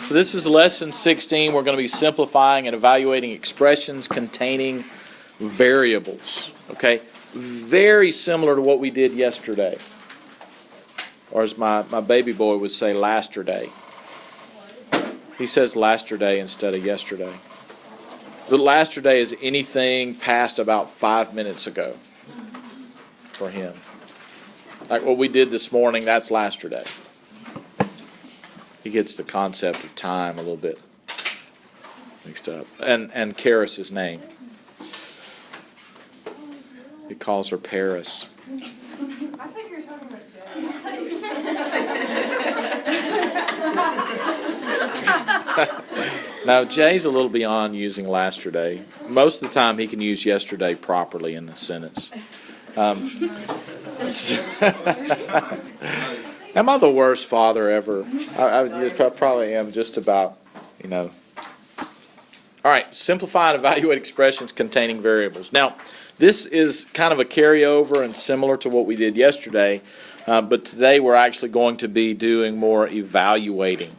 So this is lesson 16. We're going to be simplifying and evaluating expressions containing variables. Okay? Very similar to what we did yesterday. Or as my baby boy would say, lasterday. He says lasterday instead of yesterday. The lasterday is anything past about 5 minutes ago for him. Like what we did this morning, that's lasterday. He gets the concept of time a little bit mixed up. And Karis's name. He calls her Paris. I thought you were talking about Jay. Now, Jay's a little beyond using lasterday. Most of the time, he can use yesterday properly in the sentence. Am I the worst father ever? I probably am, just about, All right, simplify and evaluate expressions containing variables. Now, this is kind of a carryover and similar to what we did yesterday, but today we're actually going to be doing more evaluating.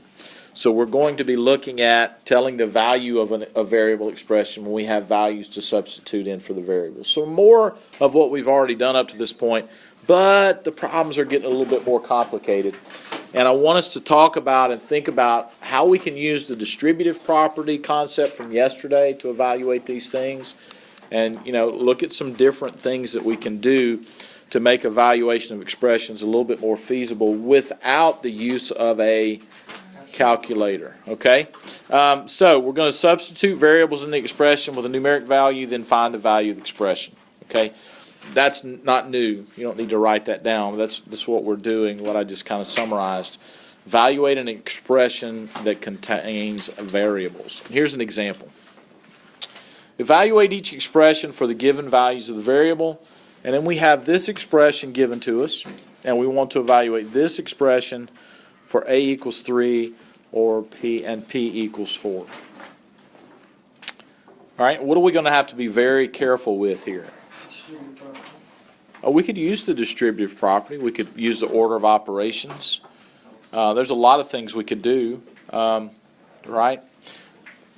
So we're going to be looking at telling the value of a variable expression when we have values to substitute in for the variable. So more of what we've already done up to this point, but the problems are getting a little bit more complicated. And I want us to talk about and think about how we can use the distributive property concept from yesterday to evaluate these things. And, look at some different things that we can do to make evaluation of expressions a little bit more feasible without the use of a calculator. Okay? So we're going to substitute variables in the expression with a numeric value, then find the value of the expression. Okay? That's not new. You don't need to write that down. That's what we're doing, what I just kind of summarized. Evaluate an expression that contains variables. Here's an example. Evaluate each expression for the given values of the variable, and then we have this expression given to us, and we want to evaluate this expression for a equals 3 or p equals 4. All right, what are we going to have to be very careful with here? We could use the distributive property. We could use the order of operations. There's a lot of things we could do, right?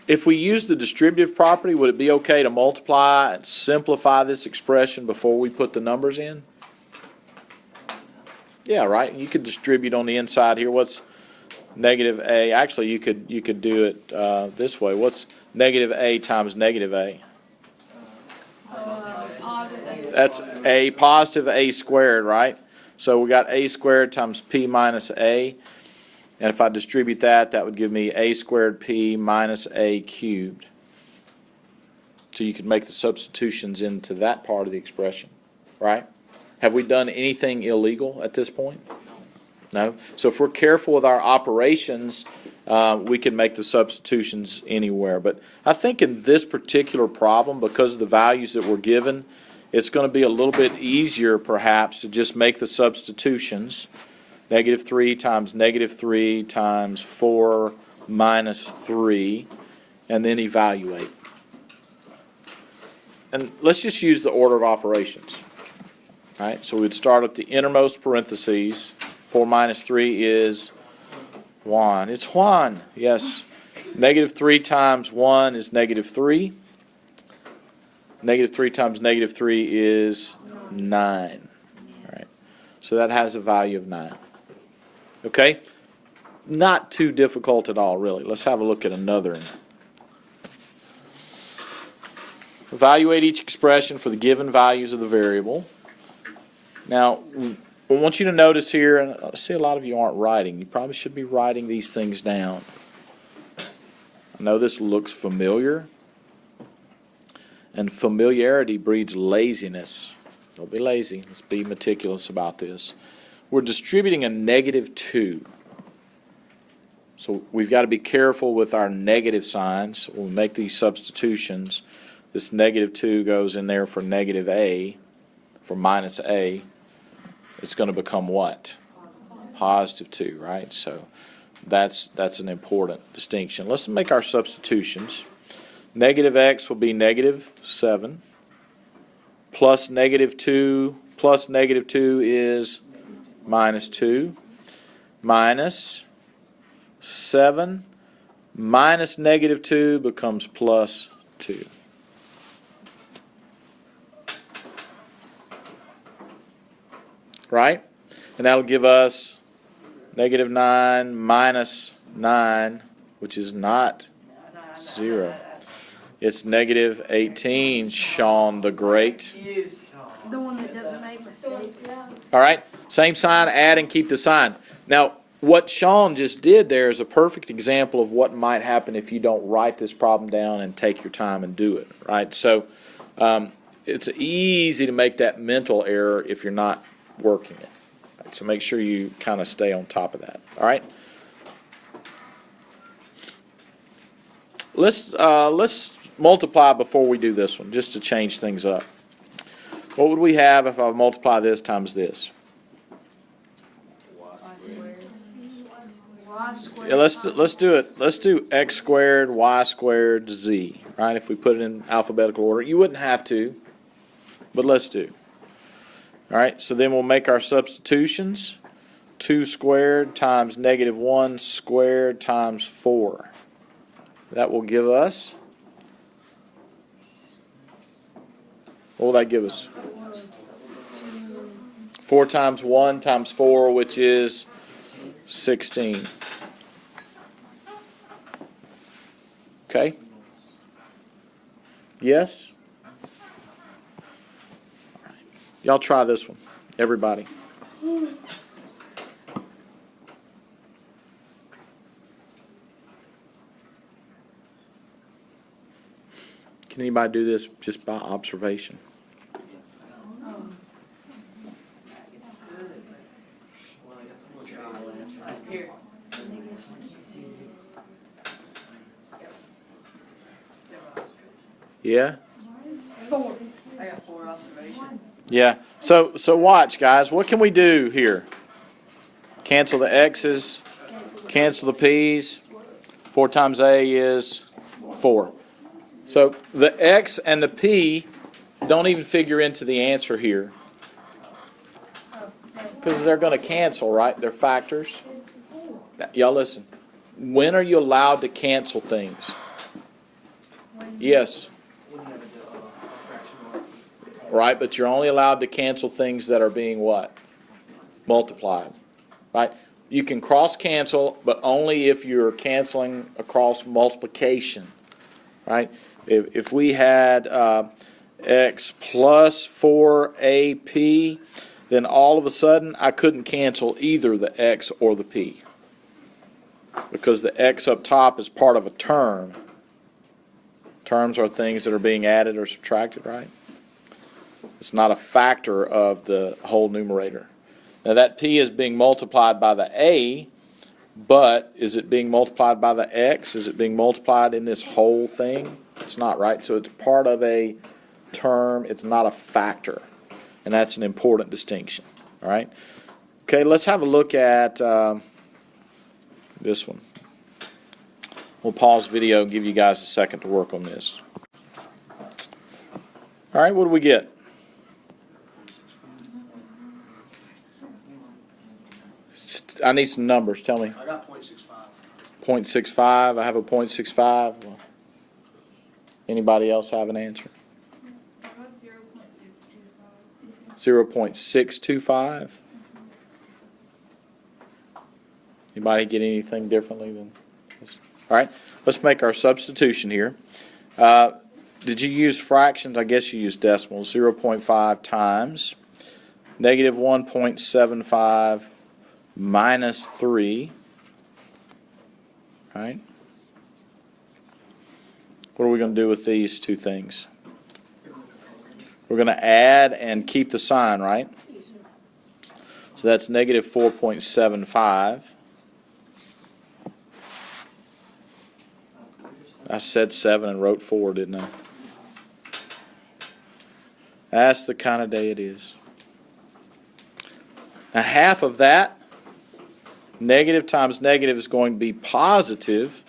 If we use the distributive property, would it be okay to multiply and simplify this expression before we put the numbers in? Yeah, right. You could distribute on the inside here. What's negative a? Actually, you could do it this way. What's negative a times negative a? That's a positive a squared, right? So we got a squared times p minus a. And if I distribute that, that would give me a squared p minus a cubed. So you could make the substitutions into that part of the expression, right? Have we done anything illegal at this point? No. So if we're careful with our operations, we can make the substitutions anywhere. But I think in this particular problem, because of the values that we're given, it's going to be a little bit easier perhaps to just make the substitutions. Negative 3 times negative 3 times 4 minus 3, and then evaluate. And let's just use the order of operations. All right, so we'd start at the innermost parentheses. 4 minus 3 is 1. It's Juan, yes. Negative 3 times 1 is negative 3. Negative 3 times negative 3 is 9. All right, so that has a value of 9. Okay? Not too difficult at all, really. Let's have a look at another. Evaluate each expression for the given values of the variable. Now, I want you to notice here, and I see a lot of you aren't writing. You probably should be writing these things down. I know this looks familiar, and familiarity breeds laziness. Don't be lazy. Let's be meticulous about this. We're distributing a negative 2. So we've got to be careful with our negative signs. When we make these substitutions, this negative 2 goes in there for negative a, for minus a. It's going to become what? Positive 2, right? So that's an important distinction. Let's make our substitutions. Negative x will be negative 7. Plus negative 2 is minus 2, minus 7 minus negative 2 becomes plus 2. Right? And that'll give us negative 9 minus 9, which is not 0. It's negative 18, Sean the Great. The one that doesn't make mistakes. All right? Same sign, add and keep the sign. Now, what Sean just did there is a perfect example of what might happen if you don't write this problem down and take your time and do it, right? So it's easy to make that mental error if you're not working it. Right? So make sure you kind of stay on top of that, all right? Let's multiply before we do this one, just to change things up. What would we have if I multiply this times this? Y squared. Yeah, let's do it. Let's do x squared, y squared, z. Right? If we put it in alphabetical order, you wouldn't have to, but let's do. All right. So then we'll make our substitutions. 2 squared times negative 1 squared times 4. That will give us. What will that give us? 4 times 1 times 4, which is 16. Okay? Yes? All right. Y'all try this one. Everybody. Can anybody do this just by observation? Yeah? 4. I got 4 observations. Yeah. So watch, guys. What can we do here? Cancel the x's, cancel the p's. 4 times a is 4. So the x and the p don't even figure into the answer here. Because they're going to cancel, right? They're factors. Y'all listen. When are you allowed to cancel things? Yes. Right, but you're only allowed to cancel things that are being what? Multiplied. Right? You can cross cancel, but only if you're canceling across multiplication. Right? If we had x plus 4ap, then all of a sudden I couldn't cancel either the x or the p. Because the x up top is part of a term. Terms are things that are being added or subtracted, right? It's not a factor of the whole numerator. Now that p is being multiplied by the a, but is it being multiplied by the x? Is it being multiplied in this whole thing? It's not, right? So it's part of a term. It's not a factor. And that's an important distinction. All right? Okay, let's have a look at this one. We'll pause the video and give you guys a second to work on this. All right, what do we get? I need some numbers. Tell me. I got 0.65. 0.65. I have a 0.65. Well, anybody else have an answer? 0.625. Anybody get anything differently than this? All right, let's make our substitution here. Did you use fractions? I guess you used decimals. 0.5 times negative 1.75 minus 3. All right. What are we going to do with these two things? We're going to add and keep the sign, right? So that's negative 4.75. I said 7 and wrote 4, didn't I? That's the kind of day it is. Now half of that, negative times negative, is going to be positive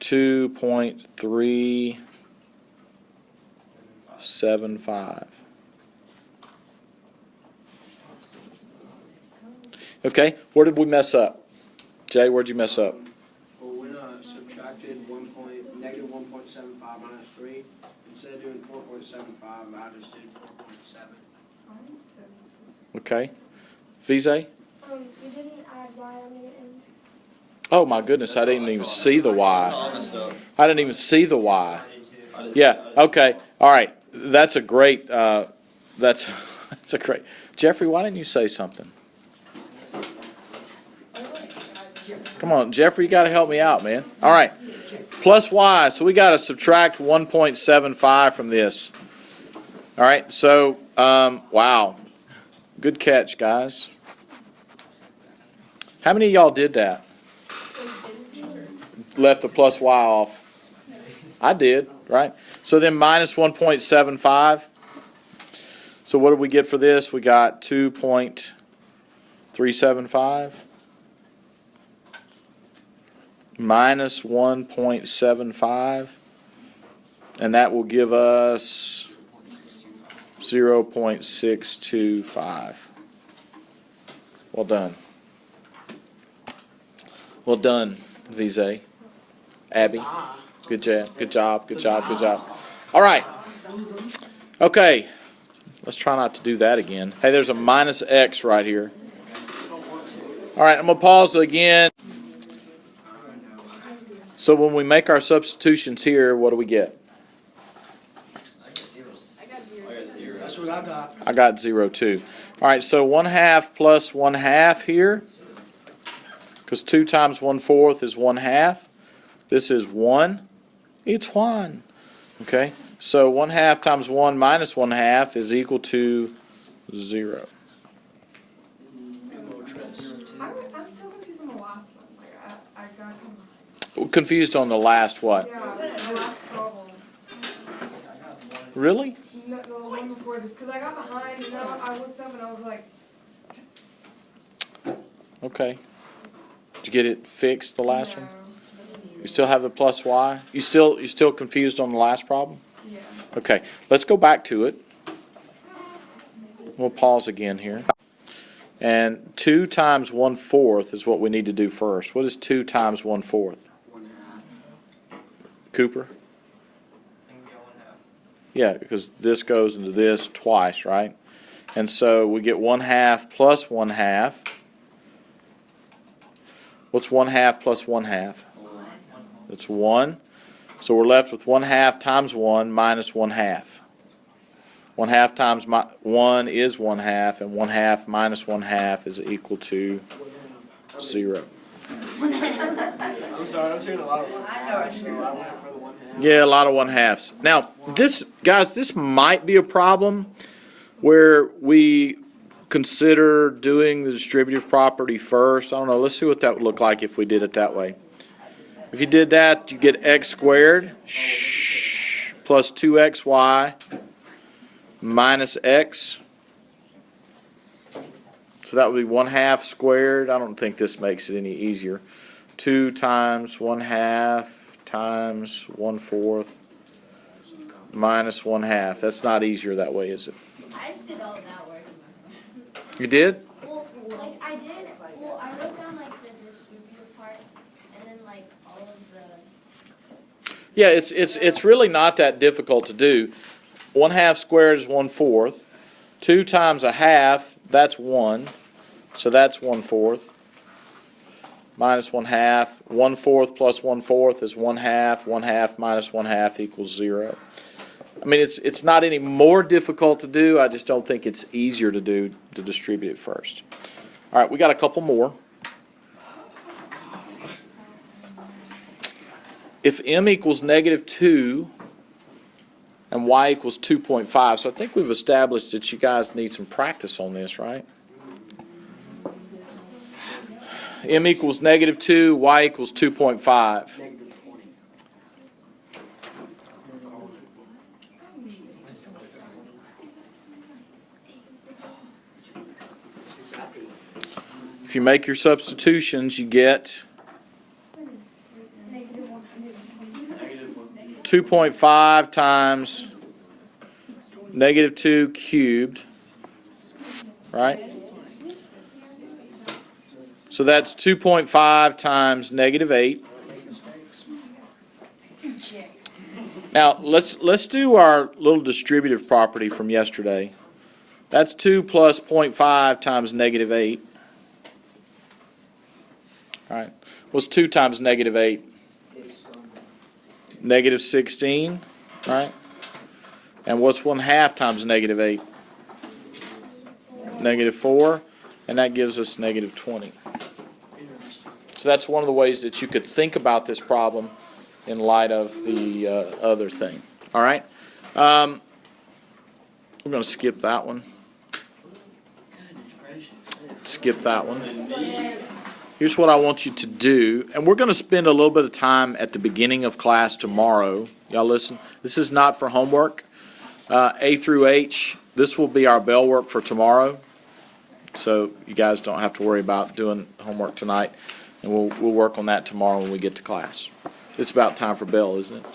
2.375. Okay, where did we mess up? Jay, where'd you mess up? Well, when I subtract 4.75 minus 3. Instead of doing 4.75, I just did 4.7. Okay. Vise? You didn't add y on the end. Oh my goodness, I didn't even see the Y. I didn't even see the Y. Yeah, okay, all right. That's a great, that's a great. Jeffrey, why didn't you say something? Come on, Jeffrey, you got to help me out, man. All right, plus Y, so we got to subtract 1.75 from this. All right, so, wow. Good catch, guys. How many of y'all did that? Left the plus Y off. I did, right? So then minus 1.75. So what did we get for this? We got 2.375 minus 1.75, and that will give us 0.625. Well done. Well done, Vise. Abby. Good job. Good job. Good job. Good job. All right. Okay. Let's try not to do that again. Hey, there's a minus x right here. All right, I'm going to pause it again. So when we make our substitutions here, what do we get? That's what I got. I got 0 too. All right, so 1/2 plus 1/2 here. Because 2 times 1/4 is 1/2. This is 1. It's 1. Okay, so 1/2 times 1 minus 1/2 is equal to 0. I'm still confused on the last one. Like, I got Confused on the last what? the last problem. Really? No, the one before this, because I got behind, and then I looked up and I was like, Okay. Did you get it fixed, the last no. one? You still have the plus y? You still confused on the last problem? Yeah. Okay, let's go back to it. We'll pause again here. And 2 times 1/4 is what we need to do first. What is 2 times 1/4? 1/2. Cooper? Yeah, because this goes into this twice, right? And so we get 1/2 plus 1/2. What's 1/2 plus 1/2? It's 1. So we're left with 1/2 times 1 minus 1/2. 1/2 times 1 is 1/2, and 1/2 minus 1/2 is equal to 0. I'm sorry, I was hearing a lot of 1/2. I know what you're So I went for the 1/2. Yeah, a lot of 1/2s. Now, this, guys, this might be a problem where we consider doing the distributive property first. I don't know. Let's see what that would look like if we did it that way. If you did that, you get x squared plus 2xy minus x. So that would be 1/2 squared. I don't think this makes it any easier. 2 times 1/2 times 1/4 minus 1/2. That's not easier that way, is it? I just did all of that work. You did? Well, like I did, well, I wrote down like the distributive part and then like all of the. Yeah, it's really not that difficult to do. 1/2 squared is 1/4. 2 times 1/2, that's 1. So that's 1/4. Minus 1/2. 1/4 plus 1/4 is 1/2. 1/2 minus 1/2 equals 0. I mean, it's not any more difficult to do. I just don't think it's easier to do to distribute it first. All right, we got a couple more. If m equals -2 and y equals 2.5, so I think we've established that you guys need some practice on this, right? M equals -2, y equals 2.5. -20. If you make your substitutions, you get 2.5 times -2 cubed, right? So that's 2.5 times -8. Now, let's do our little distributive property from yesterday. That's 2 plus 0.5 times negative 8. All right. What's 2 times negative 8? Negative 16, right? And what's 1/2 times negative 8? Negative 4, and that gives us negative 20. So that's one of the ways that you could think about this problem in light of the other thing. All right? We're going to skip that one. Skip that one. Here's what I want you to do, and we're going to spend a little bit of time at the beginning of class tomorrow. Y'all listen. This is not for homework. A through H, this will be our bell work for tomorrow. So you guys don't have to worry about doing homework tonight, and we'll work on that tomorrow when we get to class. It's about time for bell, isn't it?